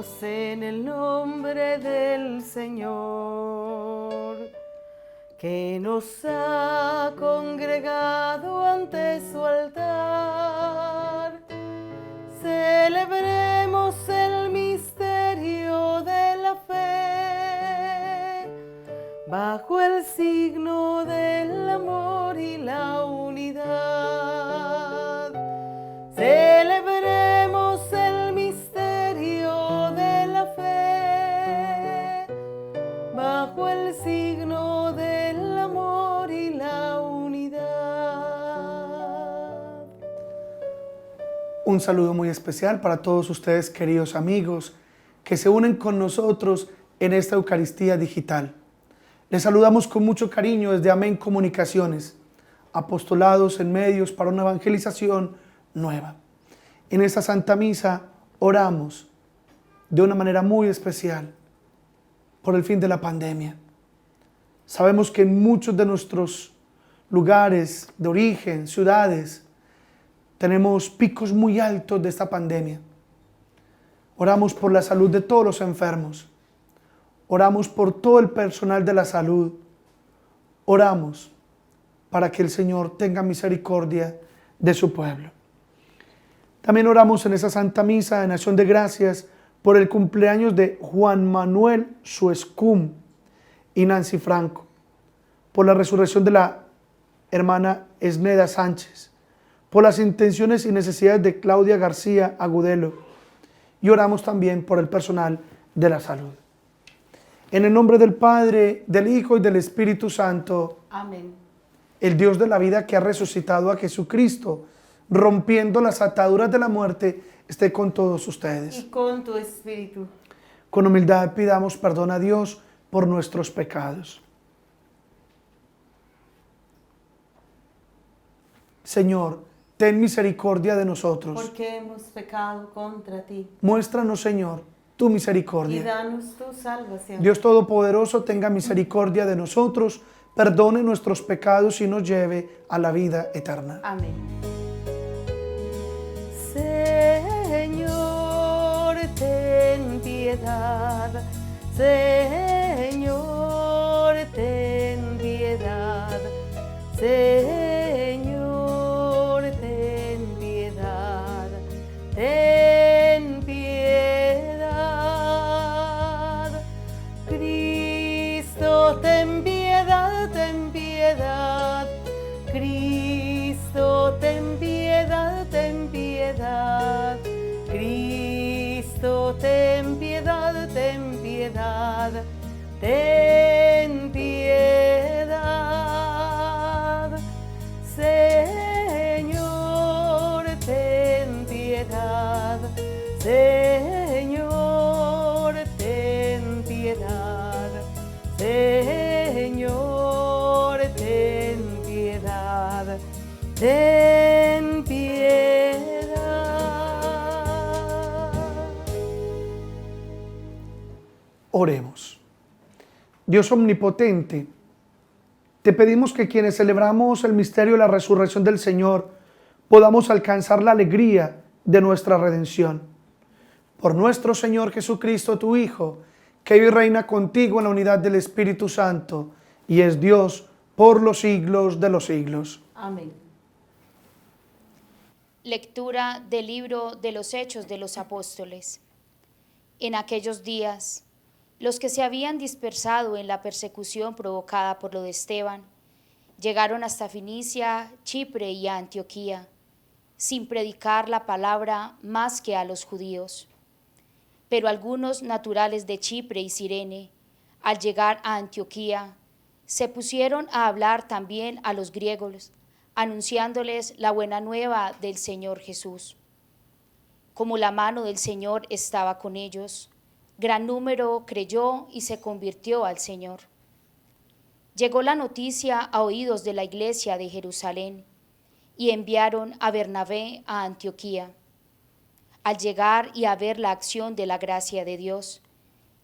Oremos en el nombre del Señor, que nos ha congregado ante su altar. Celebremos el misterio de la fe, bajo el signo del amor y la unidad. Celebremos el misterio de la fe, bajo el signo del amor y la unidad. Un saludo muy especial para todos ustedes, queridos amigos, que se unen con nosotros en esta Eucaristía digital. Les saludamos con mucho cariño desde Amén Comunicaciones, apostolados en medios para una evangelización nueva. En esta Santa Misa oramos de una manera muy especial por el fin de la pandemia. Sabemos que en muchos de nuestros lugares de origen, ciudades, tenemos picos muy altos de esta pandemia. Oramos por la salud de todos los enfermos. Oramos por todo el personal de la salud. Oramos para que el Señor tenga misericordia de su pueblo. También oramos en esa Santa Misa en acción de gracias por el cumpleaños de Juan Manuel Suescum y Nancy Franco, por la resurrección de la hermana Esneda Sánchez, por las intenciones y necesidades de Claudia García Agudelo, y oramos también por el personal de la salud. En el nombre del Padre, del Hijo y del Espíritu Santo. Amén. El Dios de la vida, que ha resucitado a Jesucristo, rompiendo las ataduras de la muerte, esté con todos ustedes. Y con tu espíritu. Con humildad pidamos perdón a Dios por nuestros pecados. Señor, ten misericordia de nosotros. Porque hemos pecado contra ti. Muéstranos, Señor, tu Y misericordia. danos tu salvación. Dios Todopoderoso, tenga misericordia de nosotros, perdone nuestros pecados y nos lleve a la vida eterna. Amén. Señor, ten piedad. Señor, ten piedad. Señor, ten piedad. Ten piedad. Cristo, ten piedad, ten piedad. Cristo, ten piedad, ten piedad. Cristo, ten piedad, ten piedad. Ten piedad. Señor, ten piedad. Señor, ten piedad. Señor, ten piedad. Ten piedad. Oremos. Dios omnipotente, te pedimos que quienes celebramos el misterio de la resurrección del Señor podamos alcanzar la alegría de nuestra redención. Por nuestro Señor Jesucristo, tu Hijo, que vive y reina contigo en la unidad del Espíritu Santo, y es Dios por los siglos de los siglos. Amén. Lectura del libro de los Hechos de los Apóstoles. En aquellos días, los que se habían dispersado en la persecución provocada por lo de Esteban, llegaron hasta Fenicia, Chipre y a Antioquía, sin predicar la palabra más que a los judíos. Pero algunos naturales de Chipre y Cirene, al llegar a Antioquía, se pusieron a hablar también a los griegos, anunciándoles la buena nueva del Señor Jesús. Como la mano del Señor estaba con ellos, gran número creyó y se convirtió al Señor. Llegó la noticia a oídos de la iglesia de Jerusalén y enviaron a Bernabé a Antioquía. Al llegar y a ver la acción de la gracia de Dios,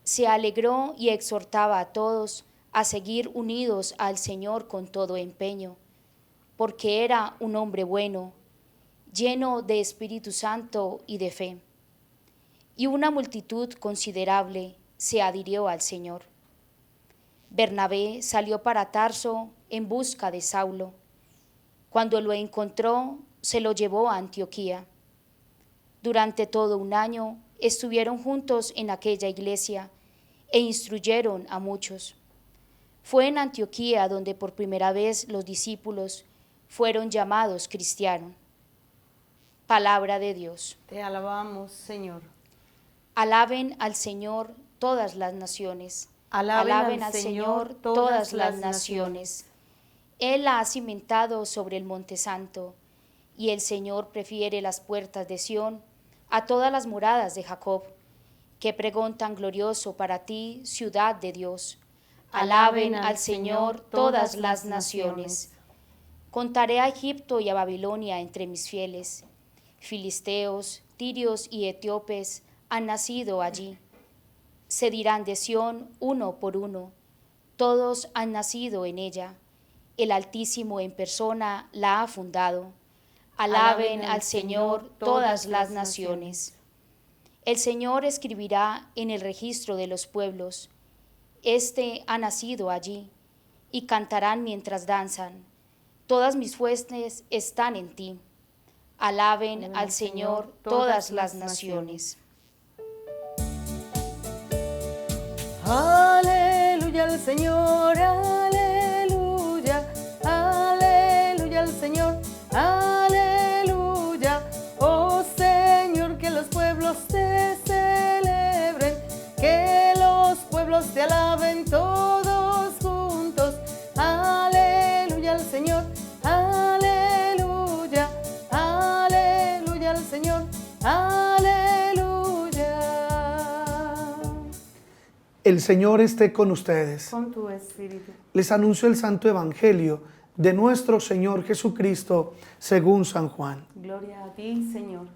se alegró y exhortaba a todos a seguir unidos al Señor con todo empeño, porque era un hombre bueno, lleno de Espíritu Santo y de fe. y una multitud considerable se adhirió al Señor. Bernabé salió para Tarso en busca de Saulo. Cuando lo encontró, se lo llevó a Antioquía. Durante todo un año estuvieron juntos en aquella iglesia e instruyeron a muchos. Fue en Antioquía donde por primera vez los discípulos fueron llamados cristianos. Palabra de Dios. Te alabamos, Señor. Alaben al Señor todas las naciones. Alaben al Señor todas las naciones. Él la ha cimentado sobre el monte santo, y el Señor prefiere las puertas de Sión a todas las moradas de Jacob. Qué pregón tan glorioso para ti, ciudad de Dios. Alaben al Señor todas las naciones. Contaré a Egipto y a Babilonia entre mis fieles. Filisteos, tirios y etíopes han nacido allí. Se dirán de Sión uno por uno, todos han nacido en ella. El Altísimo en persona la ha fundado. Alaben al Señor todas las naciones. El Señor escribirá en el registro de los pueblos: Este ha nacido allí, y cantarán mientras danzan. Todas mis fuentes están en ti. Alaben al Señor todas las naciones. Aleluya al Señor, aleluya, aleluya al Señor, aleluya. Oh Señor, que los pueblos te celebren, que los pueblos te alaben todos juntos. Aleluya al Señor, aleluya, aleluya al Señor, aleluya. El Señor esté con ustedes. Con tu espíritu. Les anuncio el Santo Evangelio de nuestro Señor Jesucristo según San Juan. Gloria a ti, Señor.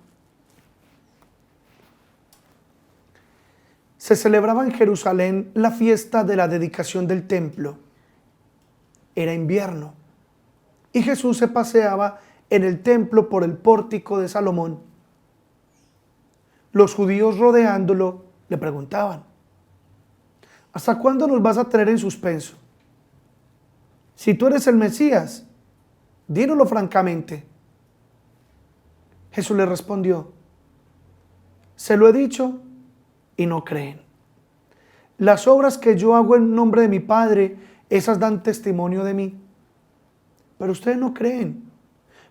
Se celebraba en Jerusalén la fiesta de la dedicación del templo. Era invierno y Jesús se paseaba en el templo por el pórtico de Salomón. Los judíos rodeándolo le preguntaban: ¿hasta cuándo nos vas a tener en suspenso? Si tú eres el Mesías, dínoslo francamente. Jesús le respondió: se lo he dicho y no creen. Las obras que yo hago en nombre de mi Padre, esas dan testimonio de mí. Pero ustedes no creen,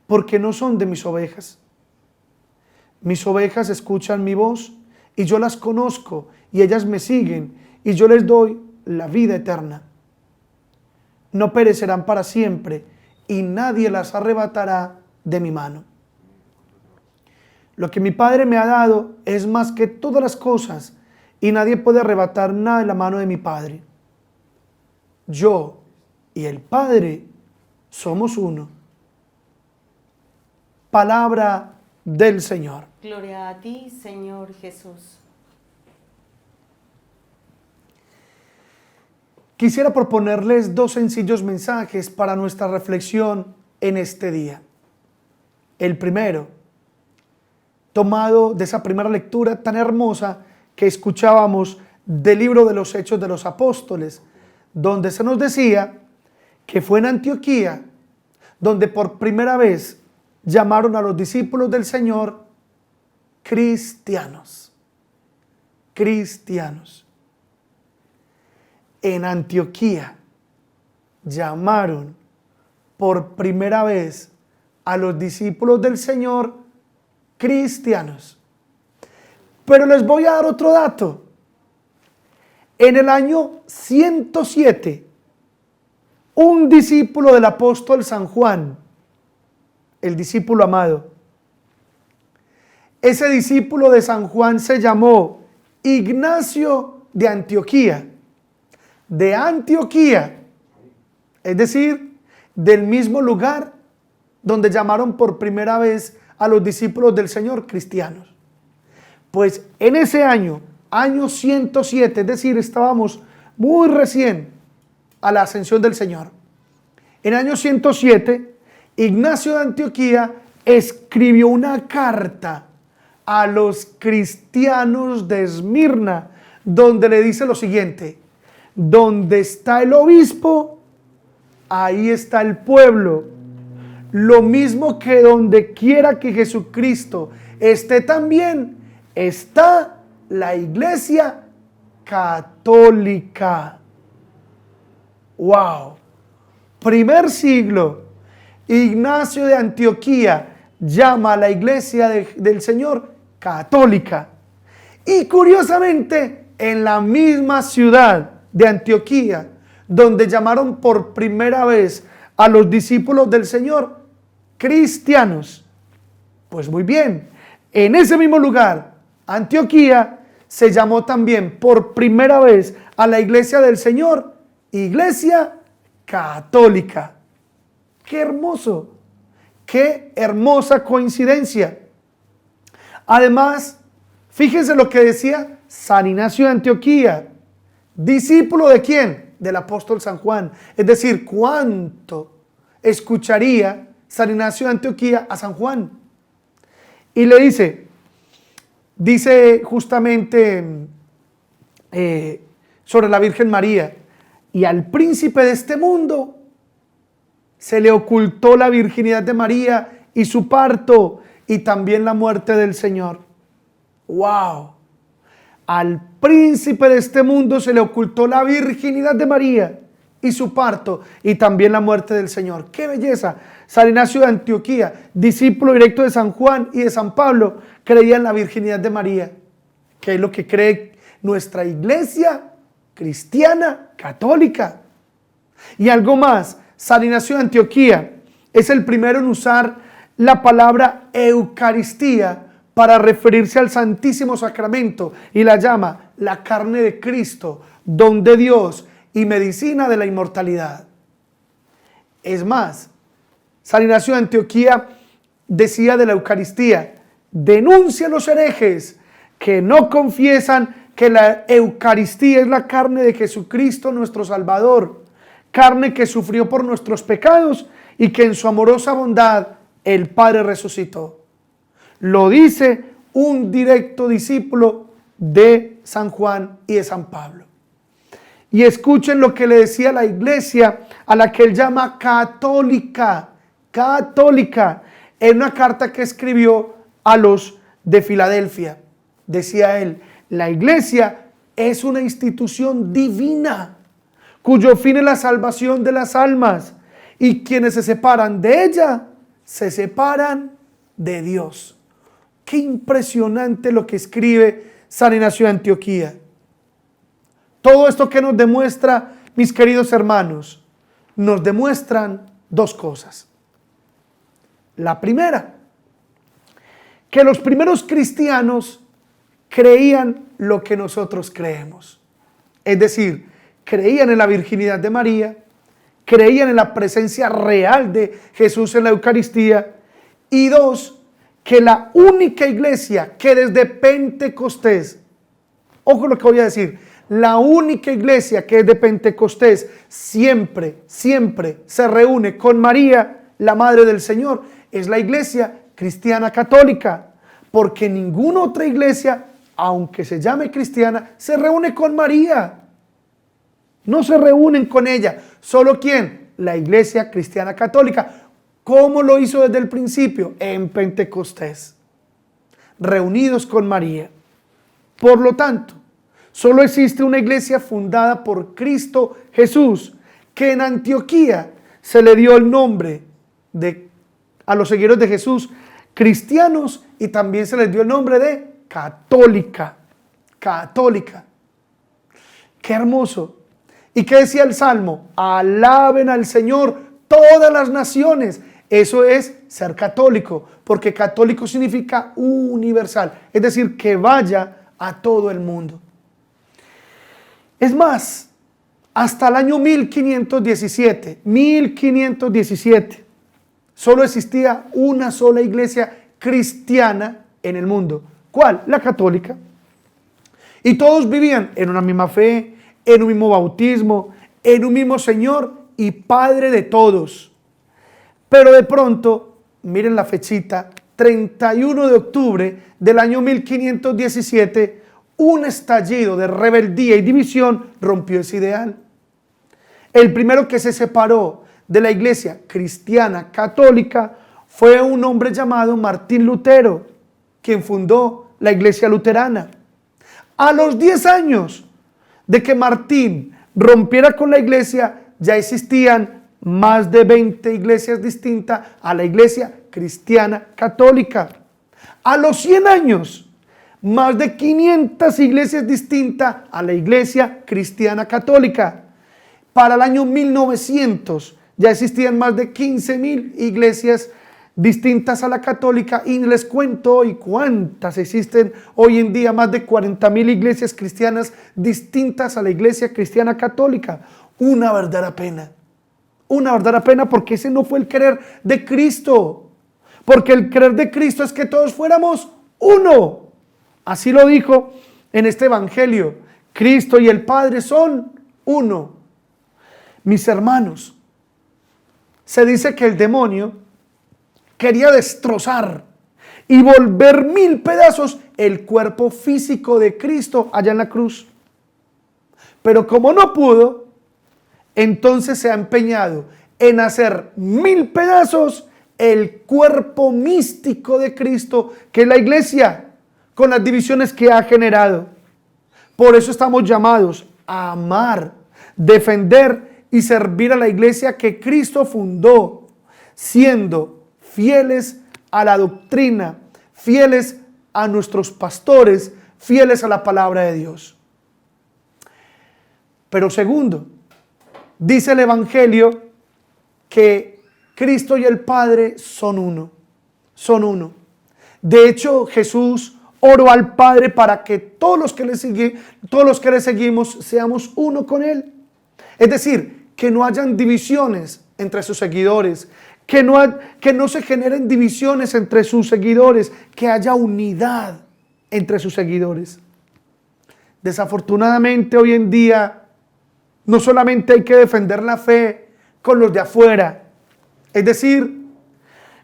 porque no son de mis ovejas. Mis ovejas escuchan mi voz y yo las conozco y ellas me siguen y yo les doy la vida eterna. No perecerán para siempre y nadie las arrebatará de mi mano. Lo que mi Padre me ha dado es más que todas las cosas y nadie puede arrebatar nada de la mano de mi Padre. Yo y el Padre somos uno. Palabra del Señor. Gloria a ti, Señor Jesús. Quisiera proponerles dos sencillos mensajes para nuestra reflexión en este día. El primero, tomado de esa primera lectura tan hermosa que escuchábamos del libro de los Hechos de los Apóstoles, donde se nos decía que fue en Antioquía donde por primera vez llamaron a los discípulos del Señor cristianos. Cristianos. En Antioquía llamaron por primera vez a los discípulos del Señor cristianos. Pero les voy a dar otro dato. En el año 107, un discípulo del apóstol San Juan, el discípulo amado, ese discípulo de San Juan se llamó Ignacio de Antioquía. De Antioquía, es decir, del mismo lugar donde llamaron por primera vez a los discípulos del Señor cristianos. Pues en ese año 107, es decir, estábamos muy recién a la ascensión del Señor. En el año 107, Ignacio de Antioquía escribió una carta a los cristianos de Esmirna, donde le dice lo siguiente: donde está el obispo, ahí está el pueblo. Lo mismo que donde quiera que Jesucristo esté también, está la Iglesia Católica. ¡Wow! Primer siglo, Ignacio de Antioquía llama a la Iglesia del Señor católica. Y curiosamente, en la misma ciudad de Antioquía, donde llamaron por primera vez a los discípulos del Señor cristianos. Pues muy bien, en ese mismo lugar, Antioquía, se llamó también por primera vez a la Iglesia del Señor Iglesia Católica. ¡Qué hermoso! ¡Qué hermosa coincidencia! Además, fíjense lo que decía San Ignacio de Antioquía. ¿Discípulo de quién? Del apóstol San Juan. Es decir, ¿cuánto escucharía San Ignacio de Antioquía a San Juan? Y le dice justamente sobre la Virgen María: y al príncipe de este mundo se le ocultó la virginidad de María y su parto y también la muerte del Señor. ¡Wow! Al príncipe de este mundo se le ocultó la virginidad de María y su parto y también la muerte del Señor. ¡Qué belleza! San Ignacio de Antioquía, discípulo directo de San Juan y de San Pablo, creía en la virginidad de María, que es lo que cree nuestra Iglesia cristiana católica. Y algo más, San Ignacio de Antioquía es el primero en usar la palabra Eucaristía para referirse al Santísimo Sacramento y la llama la carne de Cristo, don de Dios y medicina de la inmortalidad. Es más, San Ignacio de Antioquía decía de la Eucaristía: denuncia a los herejes que no confiesan que la Eucaristía es la carne de Jesucristo nuestro Salvador, carne que sufrió por nuestros pecados y que en su amorosa bondad el Padre resucitó. Lo dice un directo discípulo de San Juan y de San Pablo. Y escuchen lo que le decía la Iglesia, a la que él llama católica, católica, en una carta que escribió a los de Filadelfia. Decía él: la Iglesia es una institución divina, cuyo fin es la salvación de las almas, y quienes se separan de ella, se separan de Dios. Qué impresionante lo que escribe San Ignacio de Antioquía. Todo esto que nos demuestra, mis queridos hermanos, nos demuestran dos cosas. La primera, que los primeros cristianos creían lo que nosotros creemos. Es decir, creían en la virginidad de María, creían en la presencia real de Jesús en la Eucaristía. Y dos, que la única iglesia que desde Pentecostés, ojo lo que voy a decir, la única iglesia que desde Pentecostés siempre se reúne con María, la Madre del Señor, es la Iglesia Cristiana Católica, porque ninguna otra iglesia, aunque se llame cristiana, se reúne con María. No se reúnen con ella. ¿Solo quién? La Iglesia Cristiana Católica. ¿Cómo lo hizo desde el principio? En Pentecostés, reunidos con María. Por lo tanto, solo existe una iglesia fundada por Cristo Jesús, que en Antioquía se le dio el nombre a los seguidores de Jesús, cristianos, y también se les dio el nombre de católica. Católica. Qué hermoso. ¿Y qué decía el Salmo? Alaben al Señor todas las naciones. Eso es ser católico, porque católico significa universal, es decir, que vaya a todo el mundo. Es más, hasta el año 1517, solo existía una sola iglesia cristiana en el mundo. ¿Cuál? La católica. Y todos vivían en una misma fe, en un mismo bautismo, en un mismo Señor y Padre de todos. Pero de pronto, miren la fechita, 31 de octubre del año 1517, un estallido de rebeldía y división rompió ese ideal. El primero que se separó de la iglesia cristiana católica fue un hombre llamado Martín Lutero, quien fundó la iglesia luterana. A los 10 años de que Martín rompiera con la iglesia, ya existían más de 20 iglesias distintas a la iglesia cristiana católica. A los 100 años, más de 500 iglesias distintas a la iglesia cristiana católica. Para el año 1900 ya existían más de 15.000 iglesias distintas a la católica, y les cuento hoy cuántas existen hoy en día, más de 40.000 iglesias cristianas distintas a la iglesia cristiana católica. Una verdadera pena, porque ese no fue el querer de Cristo, porque el querer de Cristo es que todos fuéramos uno. Así lo dijo en este evangelio: Cristo y el Padre son uno. Mis hermanos, se dice que el demonio quería destrozar y volver 1000 pedazos el cuerpo físico de Cristo allá en la cruz. Pero como no pudo, entonces se ha empeñado en hacer 1000 pedazos el cuerpo místico de Cristo, que es la iglesia, con las divisiones que ha generado. Por eso estamos llamados a amar, defender y servir a la iglesia que Cristo fundó, siendo fieles a la doctrina, fieles a nuestros pastores, fieles a la palabra de Dios. Pero segundo, dice el evangelio que Cristo y el Padre son uno. De hecho, Jesús oró al Padre para que todos los que le seguimos seamos uno con Él. Es decir, que no hayan divisiones entre sus seguidores, que no se generen divisiones entre sus seguidores, que haya unidad entre sus seguidores. Desafortunadamente hoy en día no solamente hay que defender la fe con los de afuera, es decir,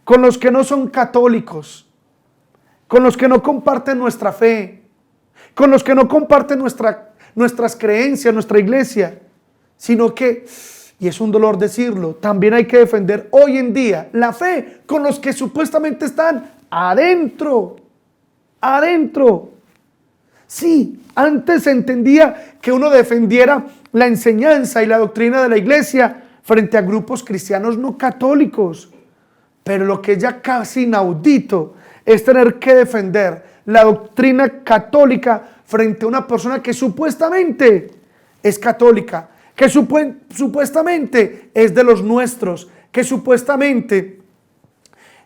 con los que no son católicos, con los que no comparten nuestra fe, con los que no comparten nuestras creencias, nuestra iglesia, sino que, y es un dolor decirlo, también hay que defender hoy en día la fe con los que supuestamente están adentro. Sí, antes se entendía que uno defendiera la enseñanza y la doctrina de la iglesia frente a grupos cristianos no católicos, pero lo que es ya casi inaudito es tener que defender la doctrina católica frente a una persona que supuestamente es católica, que supuestamente es de los nuestros, que supuestamente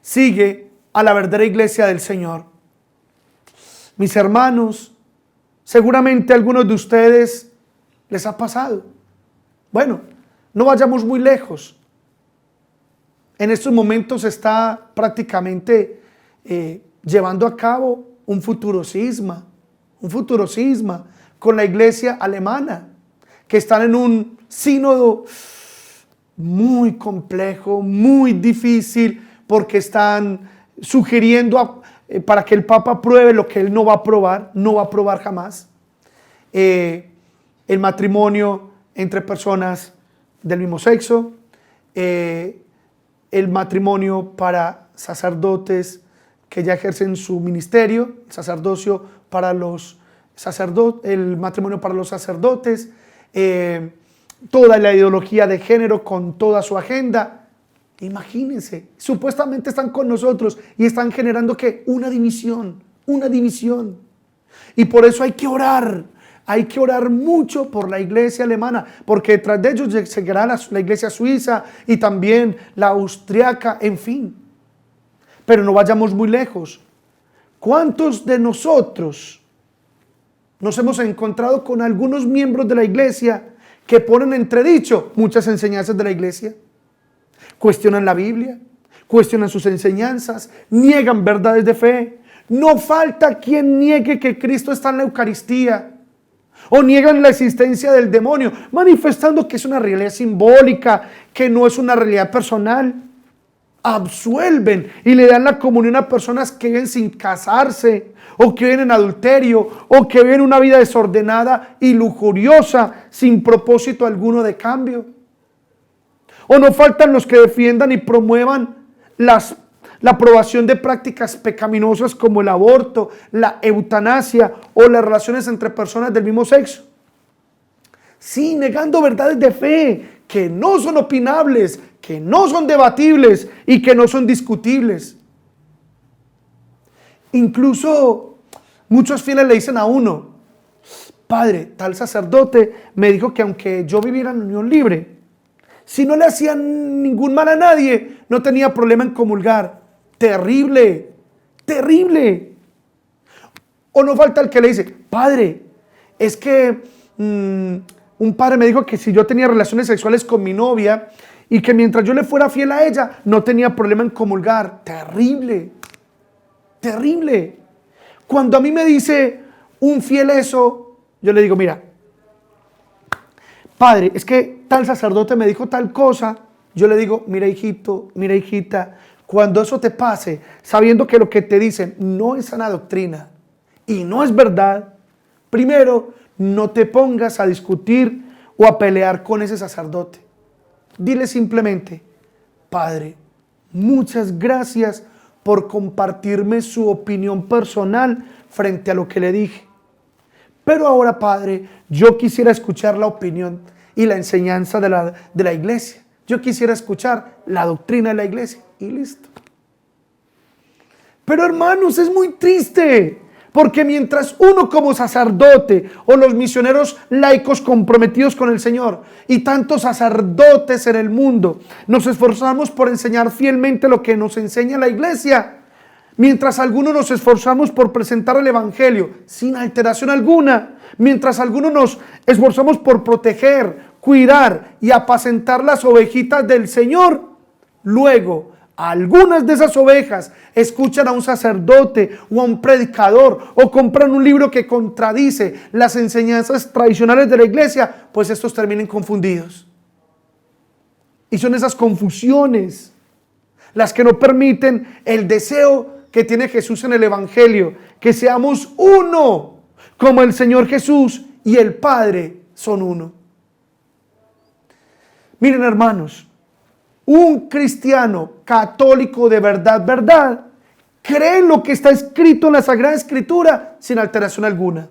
sigue a la verdadera iglesia del Señor. Mis hermanos, seguramente a algunos de ustedes les ha pasado. Bueno, no vayamos muy lejos. En estos momentos se está prácticamente llevando a cabo un futurocisma con la iglesia alemana, que están en un sínodo muy complejo, muy difícil, porque están sugiriendo para que el Papa apruebe lo que él no va a aprobar jamás. El matrimonio entre personas del mismo sexo, el matrimonio para sacerdotes que ya ejercen su ministerio, el sacerdocio para los sacerdotes, el matrimonio para los sacerdotes, toda la ideología de género con toda su agenda. Imagínense, supuestamente están con nosotros y están generando ¿qué? Una división. Y por eso hay que orar mucho por la iglesia alemana, porque detrás de ellos seguirá la iglesia suiza y también la austriaca, en fin. Pero no vayamos muy lejos. ¿Cuántos de nosotros nos hemos encontrado con algunos miembros de la iglesia que ponen en entredicho muchas enseñanzas de la iglesia? Cuestionan la Biblia, cuestionan sus enseñanzas, niegan verdades de fe. No falta quien niegue que Cristo está en la Eucaristía, o niegan la existencia del demonio, manifestando que es una realidad simbólica, que no es una realidad personal. absuelven y le dan la comunión a personas que viven sin casarse, o que viven en adulterio, o que viven una vida desordenada y lujuriosa, sin propósito alguno de cambio. O no faltan los que defiendan y promuevan la aprobación de prácticas pecaminosas como el aborto, la eutanasia o las relaciones entre personas del mismo sexo. Sí, negando verdades de fe que no son opinables, que no son debatibles y que no son discutibles. Incluso muchos fieles le dicen a uno: padre, tal sacerdote me dijo que aunque yo viviera en unión libre, si no le hacían ningún mal a nadie, no tenía problema en comulgar. Terrible, terrible. O no falta el que le dice: padre, es que un padre me dijo que si yo tenía relaciones sexuales con mi novia y que mientras yo le fuera fiel a ella, no tenía problema en comulgar. Terrible, terrible. Cuando a mí me dice un fiel eso, yo le digo: mira, padre, es que tal sacerdote me dijo tal cosa. Yo le digo: mira, hijito, mira, hijita, cuando eso te pase, sabiendo que lo que te dicen no es sana doctrina y no es verdad, primero, no te pongas a discutir o a pelear con ese sacerdote. Dile simplemente: padre, muchas gracias por compartirme su opinión personal frente a lo que le dije. Pero ahora, padre, yo quisiera escuchar la opinión y la enseñanza de la iglesia. Yo quisiera escuchar la doctrina de la iglesia. Y listo. Pero hermanos, es muy triste, porque mientras uno como sacerdote o los misioneros laicos comprometidos con el Señor y tantos sacerdotes en el mundo nos esforzamos por enseñar fielmente lo que nos enseña la iglesia, mientras algunos nos esforzamos por presentar el evangelio sin alteración alguna, mientras algunos nos esforzamos por proteger, cuidar y apacentar las ovejitas del Señor, luego algunas de esas ovejas escuchan a un sacerdote o a un predicador o compran un libro que contradice las enseñanzas tradicionales de la iglesia, pues estos terminan confundidos. Y son esas confusiones las que no permiten el deseo que tiene Jesús en el evangelio, que seamos uno, como el Señor Jesús y el Padre son uno. Miren, hermanos, un cristiano católico de verdad, cree en lo que está escrito en la Sagrada Escritura sin alteración alguna.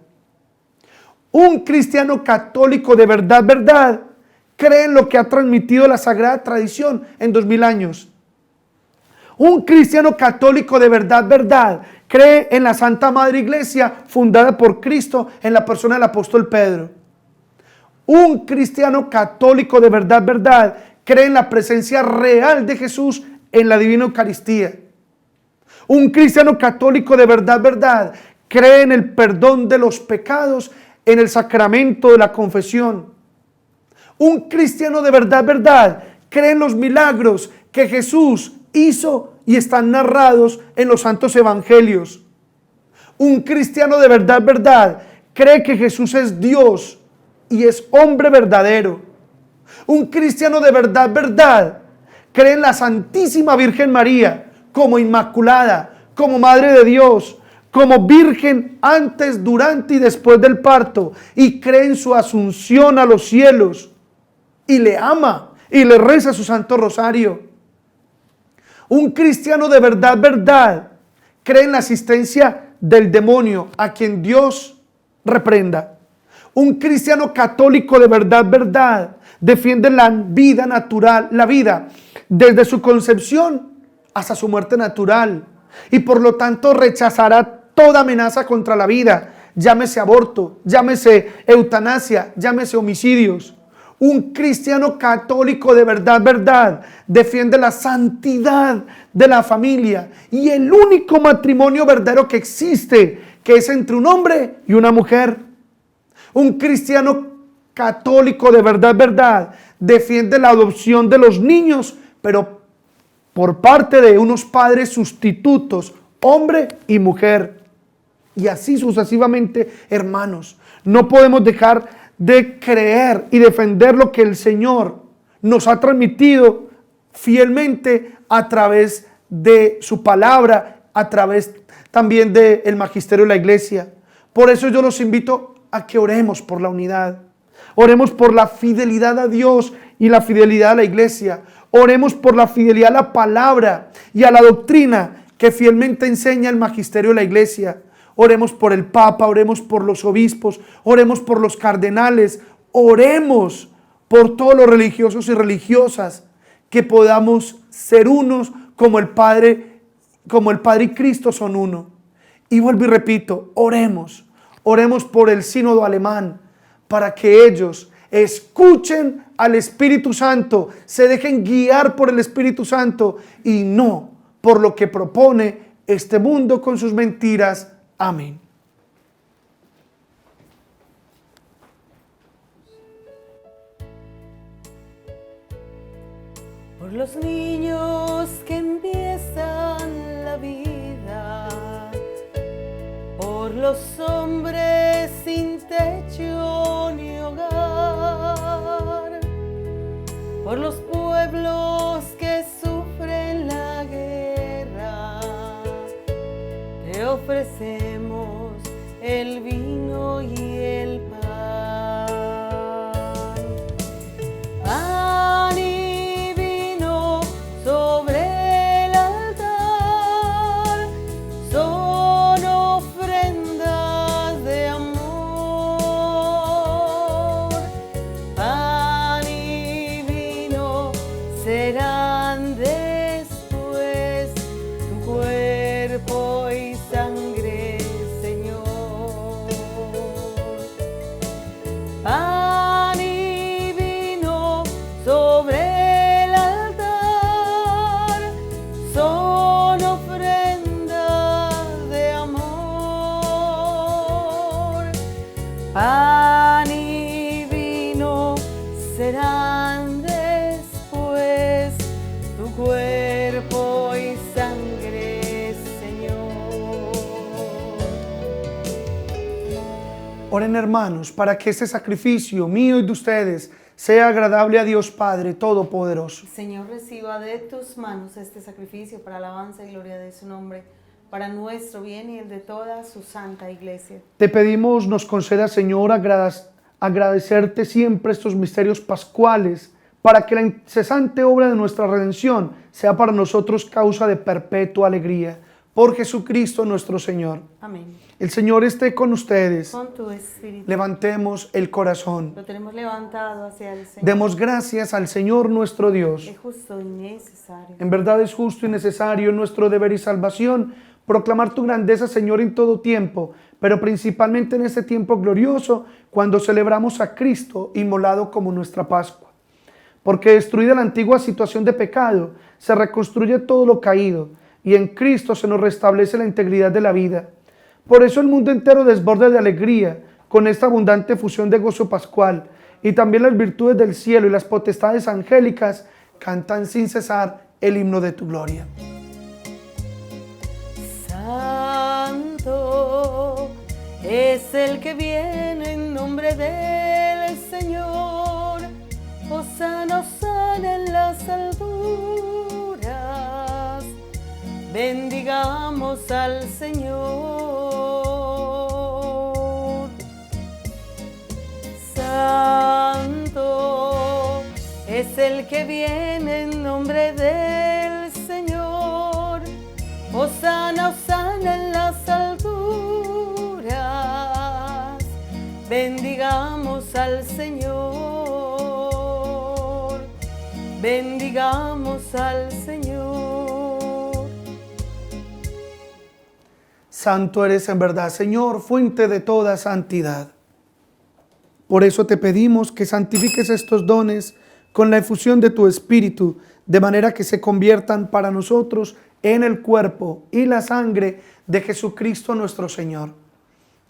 Un cristiano católico de verdad, cree en lo que ha transmitido la Sagrada Tradición en 2000 años. Un cristiano católico de verdad, cree en la Santa Madre Iglesia fundada por Cristo en la persona del apóstol Pedro. Un cristiano católico de verdad, cree en la presencia real de Jesús en la Divina Eucaristía. Un cristiano católico de verdad, cree en el perdón de los pecados en el sacramento de la confesión. Un cristiano de verdad, cree en los milagros que Jesús hizo y están narrados en los santos evangelios. Un cristiano de verdad, cree que Jesús es Dios y es hombre verdadero. Un cristiano de verdad, cree en la Santísima Virgen María como Inmaculada, como Madre de Dios, como Virgen antes, durante y después del parto, y cree en su asunción a los cielos, y le ama, y le reza su Santo Rosario. Un cristiano de verdad, cree en la asistencia del demonio, a quien Dios reprenda. Un cristiano católico de verdad, defiende la vida natural, la vida desde su concepción hasta su muerte natural, y por lo tanto rechazará toda amenaza contra la vida, llámese aborto, llámese eutanasia, llámese homicidios. Un cristiano católico de verdad defiende la santidad de la familia y el único matrimonio verdadero que existe, que es entre un hombre y una mujer. Un cristiano católico de verdad defiende la adopción de los niños, pero por parte de unos padres sustitutos, hombre y mujer. Y así sucesivamente, hermanos. No podemos dejar de creer y defender lo que el Señor nos ha transmitido fielmente a través de su palabra, a través también del magisterio de la iglesia. Por eso yo los invito a que oremos por la unidad. Oremos por la fidelidad a Dios y la fidelidad a la iglesia. Oremos por la fidelidad a la palabra y a la doctrina que fielmente enseña el magisterio de la iglesia. Oremos por el Papa, oremos por los obispos, oremos por los cardenales, oremos por todos los religiosos y religiosas, que podamos ser unos como el Padre y Cristo son uno. Y vuelvo y repito, oremos por el sínodo alemán, para que ellos escuchen al Espíritu Santo, se dejen guiar por el Espíritu Santo y no por lo que propone este mundo con sus mentiras. Amén. Por los niños que empiezan la vida, por los hombres sin techo ni hogar, por los pueblos que sufren la guerra, te ofrecemos el vino y el pan. Pan y vino sobre el altar son ofrendas de amor. Pan y vino serán después tu cuerpo y sangre, Señor. Pan y vino sobre el altar son ofrendas de amor. Pan y vino serán después tu cuerpo y sangre, Señor. Oren, hermanos, para que este sacrificio mío y de ustedes sea agradable a Dios Padre Todopoderoso. Señor, reciba de tus manos este sacrificio para alabanza y gloria de su nombre, para nuestro bien y el de toda su santa iglesia. Te pedimos nos conceda, Señor, agradecerte siempre estos misterios pascuales, para que la incesante obra de nuestra redención sea para nosotros causa de perpetua alegría. Por Jesucristo nuestro Señor. Amén. El Señor esté con ustedes. Con tu espíritu. Levantemos el corazón. Lo tenemos levantado hacia el Señor. Demos gracias al Señor nuestro Dios. Es justo y necesario. En verdad es justo y necesario, nuestro deber y salvación, proclamar tu grandeza, Señor, en todo tiempo, pero principalmente en este tiempo glorioso, cuando celebramos a Cristo inmolado como nuestra Pascua. Porque destruida la antigua situación de pecado, se reconstruye todo lo caído, y en Cristo se nos restablece la integridad de la vida. Por eso el mundo entero desborda de alegría con esta abundante fusión de gozo pascual, y también las virtudes del cielo y las potestades angélicas cantan sin cesar el himno de tu gloria. Santo es el que viene en nombre del Señor. Hosana, hosana en las alturas. Bendigamos al Señor. Santo es el que viene en nombre del Señor. Hosana, hosana en las alturas. Bendigamos al Señor. Bendigamos al Señor. Santo eres en verdad, Señor, fuente de toda santidad. Por eso te pedimos que santifiques estos dones con la efusión de tu Espíritu, de manera que se conviertan para nosotros en el cuerpo y la sangre de Jesucristo nuestro Señor,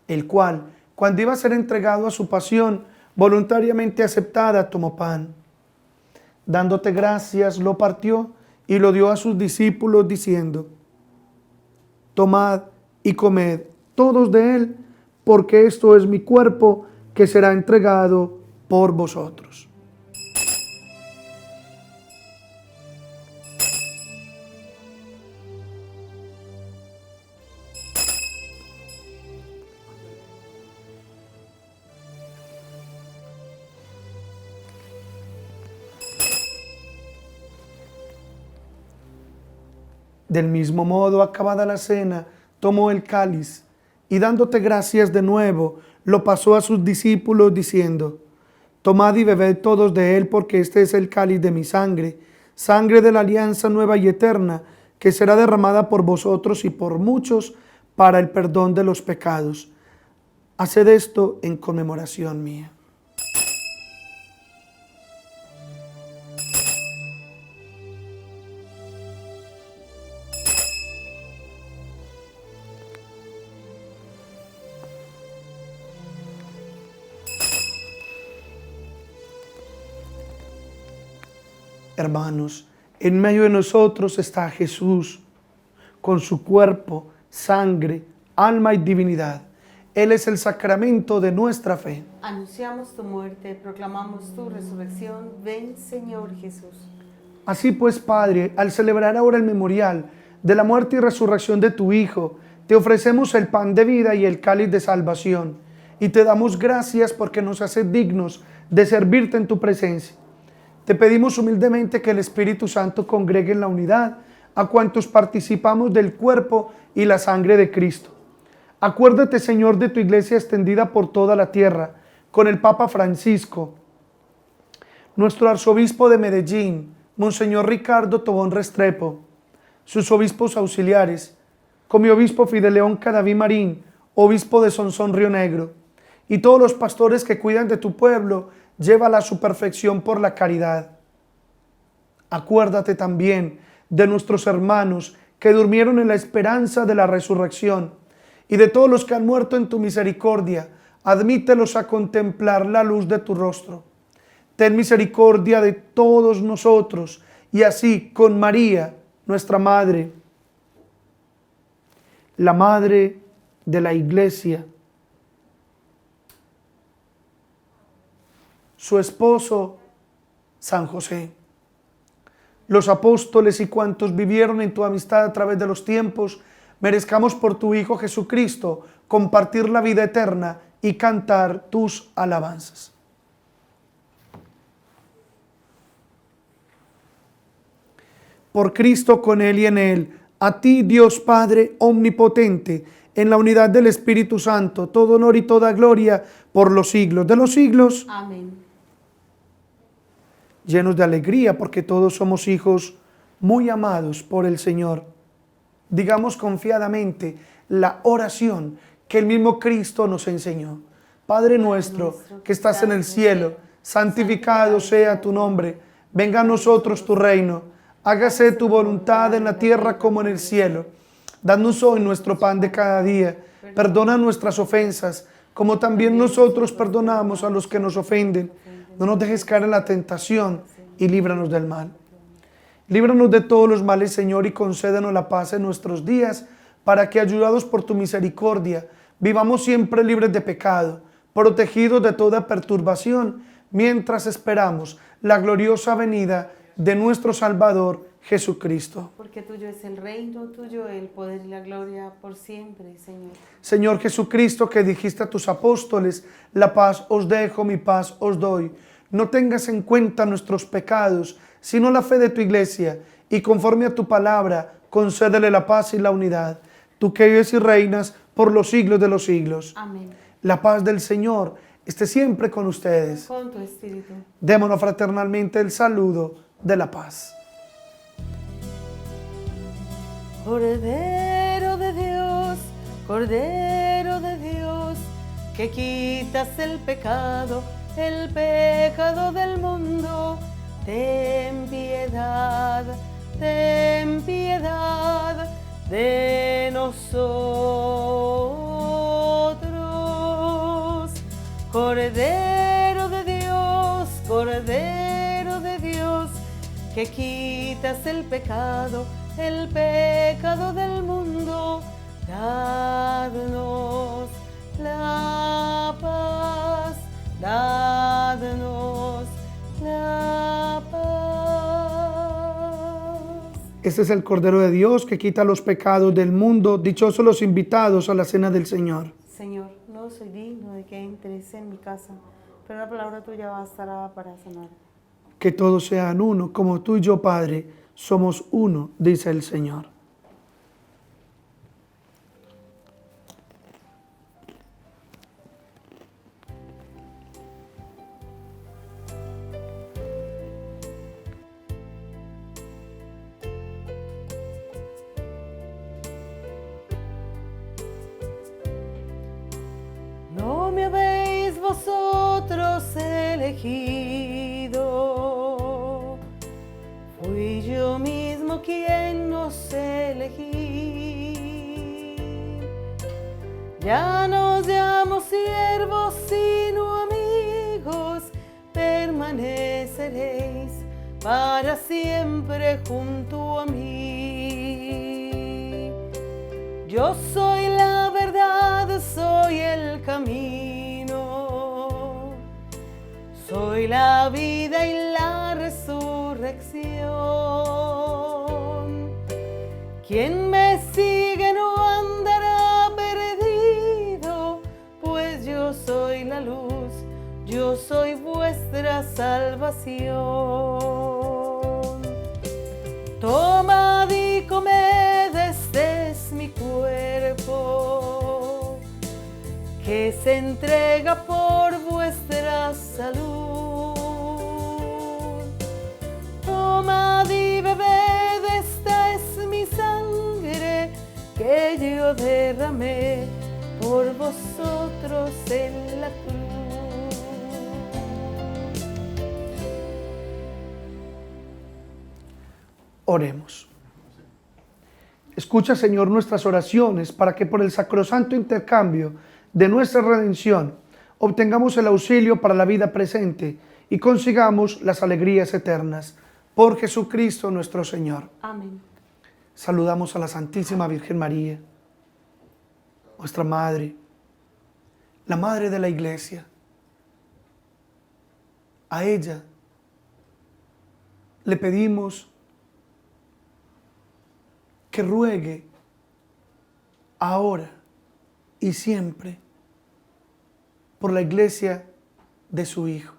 el cual, cuando iba a ser entregado a su pasión, voluntariamente aceptada, tomó pan. Dándote gracias, lo partió y lo dio a sus discípulos, diciendo: tomad y comed todos de él, porque esto es mi cuerpo que será entregado por vosotros. Del mismo modo, acabada la cena, tomó el cáliz y dándote gracias de nuevo, lo pasó a sus discípulos diciendo: tomad y bebed todos de él, porque este es el cáliz de mi sangre, sangre de la alianza nueva y eterna, que será derramada por vosotros y por muchos para el perdón de los pecados. Haced esto en conmemoración mía. Hermanos, en medio de nosotros está Jesús, con su cuerpo, sangre, alma y divinidad. Él es el sacramento de nuestra fe. Anunciamos tu muerte, proclamamos tu resurrección. Ven, Señor Jesús. Así pues, Padre, al celebrar ahora el memorial de la muerte y resurrección de tu Hijo, te ofrecemos el pan de vida y el cáliz de salvación, y te damos gracias porque nos haces dignos de servirte en tu presencia. Te pedimos humildemente que el Espíritu Santo congregue en la unidad a cuantos participamos del cuerpo y la sangre de Cristo. Acuérdate, Señor, de tu iglesia extendida por toda la tierra, con el Papa Francisco, nuestro arzobispo de Medellín, Monseñor Ricardo Tobón Restrepo, sus obispos auxiliares, con mi obispo Fideleón Cadaví Marín, obispo de Sonsón Río Negro, y todos los pastores que cuidan de tu pueblo. Llévala a su perfección por la caridad. Acuérdate también de nuestros hermanos que durmieron en la esperanza de la resurrección y de todos los que han muerto en tu misericordia. Admítelos a contemplar la luz de tu rostro. Ten misericordia de todos nosotros y así con María, nuestra Madre, la Madre de la Iglesia, su esposo, San José, los apóstoles y cuantos vivieron en tu amistad a través de los tiempos, merezcamos por tu Hijo Jesucristo compartir la vida eterna y cantar tus alabanzas. Por Cristo, con Él y en Él, a ti, Dios Padre omnipotente, en la unidad del Espíritu Santo, todo honor y toda gloria por los siglos de los siglos. Amén. Llenos de alegría porque todos somos hijos muy amados por el Señor. Digamos confiadamente la oración que el mismo Cristo nos enseñó. Padre nuestro que estás en el cielo, santificado sea tu nombre. Venga a nosotros tu reino. Hágase tu voluntad en la tierra como en el cielo. Danos hoy nuestro pan de cada día. Perdona nuestras ofensas, como también nosotros perdonamos a los que nos ofenden. No nos dejes caer en la tentación y líbranos del mal. Líbranos de todos los males, Señor, y concédenos la paz en nuestros días, para que, ayudados por tu misericordia, vivamos siempre libres de pecado, protegidos de toda perturbación, mientras esperamos la gloriosa venida de nuestro Salvador Jesucristo. Porque tuyo es el reino, tuyo el poder y la gloria por siempre, Señor. Señor Jesucristo, que dijiste a tus apóstoles: la paz os dejo, mi paz os doy. No tengas en cuenta nuestros pecados, sino la fe de tu iglesia, y conforme a tu palabra, concédele la paz y la unidad. Tú que vives y reinas por los siglos de los siglos. Amén. La paz del Señor esté siempre con ustedes. Con tu espíritu. Démonos fraternalmente el saludo de la paz. Cordero de Dios, que quitas el pecado del mundo, ten piedad de nosotros. Cordero de Dios, que quitas el pecado del mundo, dadnos la paz, dadnos la paz. Este es el Cordero de Dios que quita los pecados del mundo. Dichosos los invitados a la cena del Señor. Señor, no soy digno de que entres en mi casa, pero la palabra tuya bastará para sanar. Que todos sean uno, como tú y yo, Padre, somos uno, dice el Señor. elegido. Fui yo mismo quien nos elegí. Ya nos llamo siervos sino amigos, permaneceréis para siempre junto a mí. Yo soy la verdad, soy el camino, soy la vida y la resurrección. Quien me sigue no andará perdido, pues yo soy la luz, yo soy vuestra salvación. Tomad y comed, este es mi cuerpo, que se entrega por vuestra salud. Tomad y bebed, esta es mi sangre, que yo derramé por vosotros en la cruz. Oremos. Escucha, Señor, nuestras oraciones para que por el sacrosanto intercambio de nuestra redención obtengamos el auxilio para la vida presente y consigamos las alegrías eternas. Por Jesucristo nuestro Señor. Amén. Saludamos a la Santísima Virgen María, nuestra Madre, la Madre de la Iglesia. A ella le pedimos que ruegue ahora y siempre por la iglesia de su Hijo,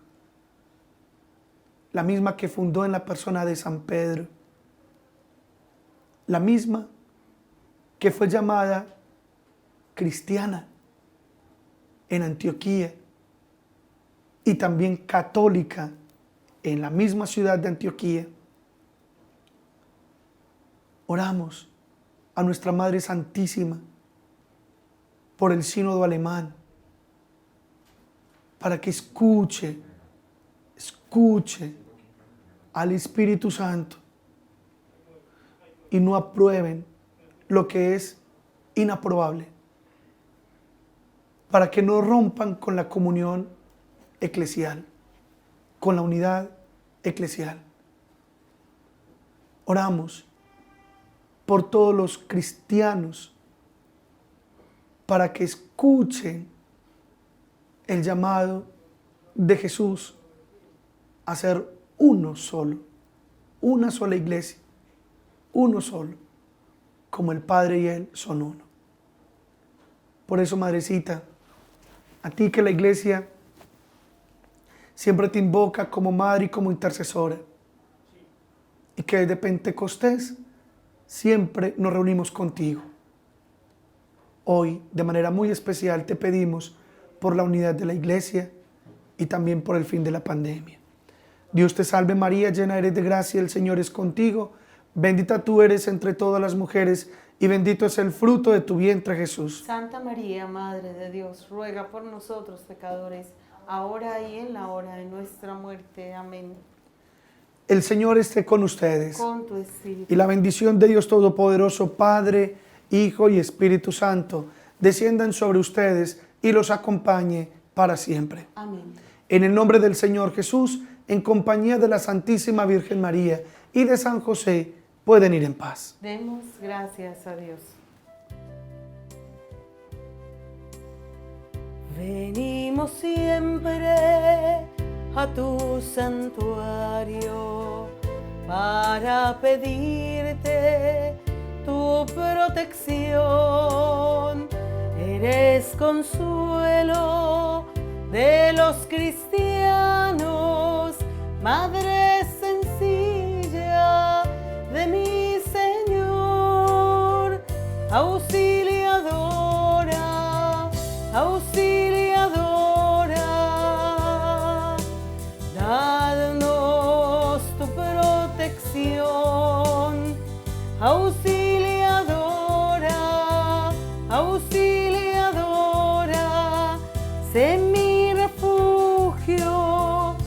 la misma que fundó en la persona de San Pedro, la misma que fue llamada cristiana en Antioquía y también católica en la misma ciudad de Antioquía. Oramos a nuestra Madre Santísima por el sínodo alemán, para que escuche al Espíritu Santo y no aprueben lo que es inaprobable, para que no rompan con la comunión eclesial, con la unidad eclesial. Oramos por todos los cristianos para que escuchen el llamado de Jesús a ser uno solo, una sola iglesia, uno solo, como el Padre y Él son uno. Por eso, Madrecita, a ti que la iglesia siempre te invoca como madre y como intercesora, y que desde Pentecostés siempre nos reunimos contigo. Hoy, de manera muy especial, te pedimos por la unidad de la iglesia y también por el fin de la pandemia. Dios te salve María, llena eres de gracia, el Señor es contigo. Bendita tú eres entre todas las mujeres y bendito es el fruto de tu vientre, Jesús. Santa María, Madre de Dios, ruega por nosotros pecadores, ahora y en la hora de nuestra muerte. Amén. El Señor esté con ustedes. Con tu espíritu. Y la bendición de Dios Todopoderoso, Padre, Hijo y Espíritu Santo, desciendan sobre ustedes y los acompañe para siempre. Amén. En el nombre del Señor Jesús, en compañía de la Santísima Virgen María y de San José, pueden ir en paz. Demos gracias a Dios. Venimos siempre a tu santuario para pedirte tu protección. Eres consuelo de los cristianos, Madre sencilla de mi Señor, auxiliadora, auxiliadora, dadnos tu protección, auxiliadora, auxiliadora, sé mi refugio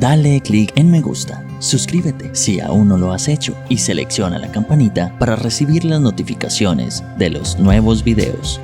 Dale clic en me gusta, suscríbete si aún no lo has hecho y selecciona la campanita para recibir las notificaciones de los nuevos videos.